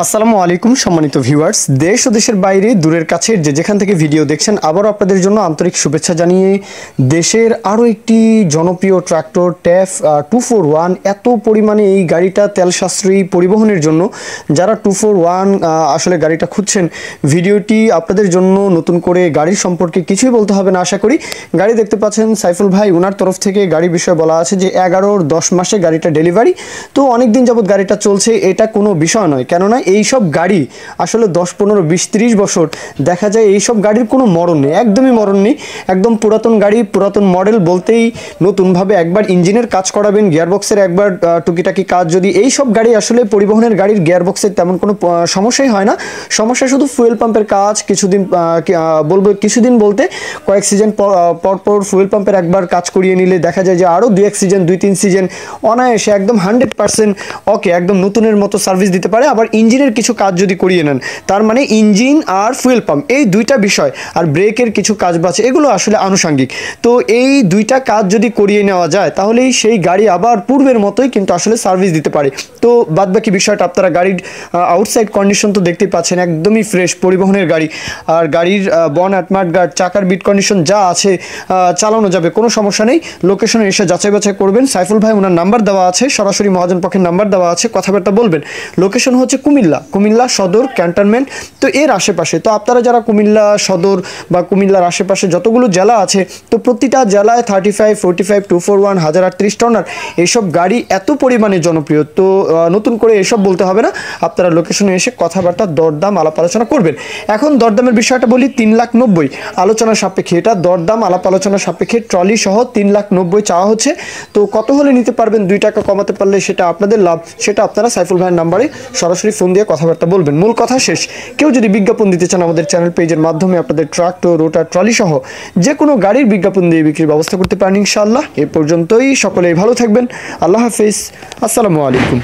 আসসালামু আলাইকুম সম্মানিত ভিউয়ার্স, দেশ ও দেশের বাইরে দূরের কাছের যে যেখান থেকে ভিডিও দেখছেন আবারও আপনাদের জন্য আন্তরিক শুভেচ্ছা জানিয়ে দেশের আরও একটি জনপ্রিয় ট্রাক্টর ট্যাফ 241 এত পরিমাণে এই গাড়িটা তেল সাশ্রয়ী পরিবহনের জন্য যারা 241 আসলে গাড়িটা খুঁজছেন, ভিডিওটি আপনাদের জন্য। নতুন করে গাড়ির সম্পর্কে কিছুই বলতে হবে না আশা করি। গাড়ি দেখতে পাচ্ছেন সাইফুল ভাই, ওনার তরফ থেকে গাড়ির বিষয়ে বলা আছে যে 11-10 মাসে গাড়িটা ডেলিভারি। তো অনেক দিন যাবত গাড়িটা চলছে, এটা কোনো বিষয় নয়, কেননা এইসব গাড়ি আসলে 10-15-20-30 বছর দেখা যায় এইসব গাড়ির কোনো মরণ নেই, একদমই মরণ নেই। একদম পুরাতন গাড়ি, পুরাতন মডেল বলতেই নতুনভাবে একবার ইঞ্জিনের কাজ করাবেন, গিয়ারবক্সের একবার টুকিটাকি কাজ, যদি এইসব গাড়ি আসলে পরিবহনের গাড়ির গিয়ারবক্সের তেমন কোনো সমস্যাই হয় না। সমস্যা শুধু ফুয়েল পাম্পের কাজ, কিছুদিন বলতে কয়েক সিজন পর ফুয়েল পাম্পের একবার কাজ করিয়ে নিলে দেখা যায় যে আরও 2-1 সিজন 2-3 সিজন অনায়াসে একদম 100% ওকে একদম নতুনের মতো সার্ভিস দিতে পারে। আবার ইঞ্জিনের কিছু কাজ যদি করিয়ে নেন, তার মানে ইঞ্জিন আর ফুয়েল পাম্প এই দুইটা বিষয়, আর ব্রেকের কিছু কাজ বাছে, এগুলো আসলে আনুষঙ্গিক। তো এই দুইটা কাজ যদি করিয়ে নেওয়া যায় তাহলেই সেই গাড়ি আবার পূর্বের মতোই কিন্তু আসলে সার্ভিস দিতে পারে। তো বাদবাকি বিষয়টা আপনারা গাড়ির আউটসাইড কন্ডিশন তো দেখতেই পাচ্ছেন, একদমই ফ্রেশ পরিবহনের গাড়ি। আর গাড়ির বনেট মাঠগার্ড চাকার বিট কন্ডিশন যা আছে চালানো যাবে, কোনো সমস্যা নেই। লোকেশনে এসে যাচাই বাছাই করবেন। সাইফুল ভাই ওনার নাম্বার দেওয়া আছে, সরাসরি মহাজন পক্ষের নাম্বার দেওয়া আছে, কথাবার্তা বলবেন। লোকেশন হচ্ছে কুমিল্লা সদর ক্যান্টনমেন্ট, তো এর আশেপাশে। তো আপনারা যারা কুমিল্লা সদর বা কুমিল্লার আশেপাশে যতগুলো জেলা আছে, তো প্রতিটা জেলায় 35, 45, 241, 1038 টনার এইসব গাড়ি এত পরিমাণে জনপ্রিয়। তো নতুন করে এসব বলতে হবে না, আপনারা লোকেশনে এসে কথাবার্তা দরদাম আলাপ আলোচনা করবেন। এখন দরদামের বিষয়টা বলি, 3,90,000 আলোচনা সাপেক্ষে, এটা দরদাম আলাপ আলোচনা সাপেক্ষে, ট্রলি সহ 3,90,000 চাওয়া হচ্ছে। তো কত হলে নিতে পারবেন, 2 টাকা কমাতে পারলে সেটা আপনাদের লাভ, সেটা আপনারা সাইফুল ভাইয়ের নাম্বারে সরাসরি ফোন দিয়ে কথাবার্তা বলবেন। মূল কথা শেষ। কেউ যদি বিজ্ঞাপন দিতে চান আমাদের চ্যানেল পেজের মাধ্যমে আপনাদের ট্রাক্টর, রোটার, ট্রলি সহ যে কোনো গাড়ির বিজ্ঞাপন দিয়ে বিক্রির ব্যবস্থা করতে পারেন ইনশাআল্লাহ। এ পর্যন্তই, সকলেই ভালো থাকবেন। আল্লাহ হাফিজ, আসসালামু আলাইকুম।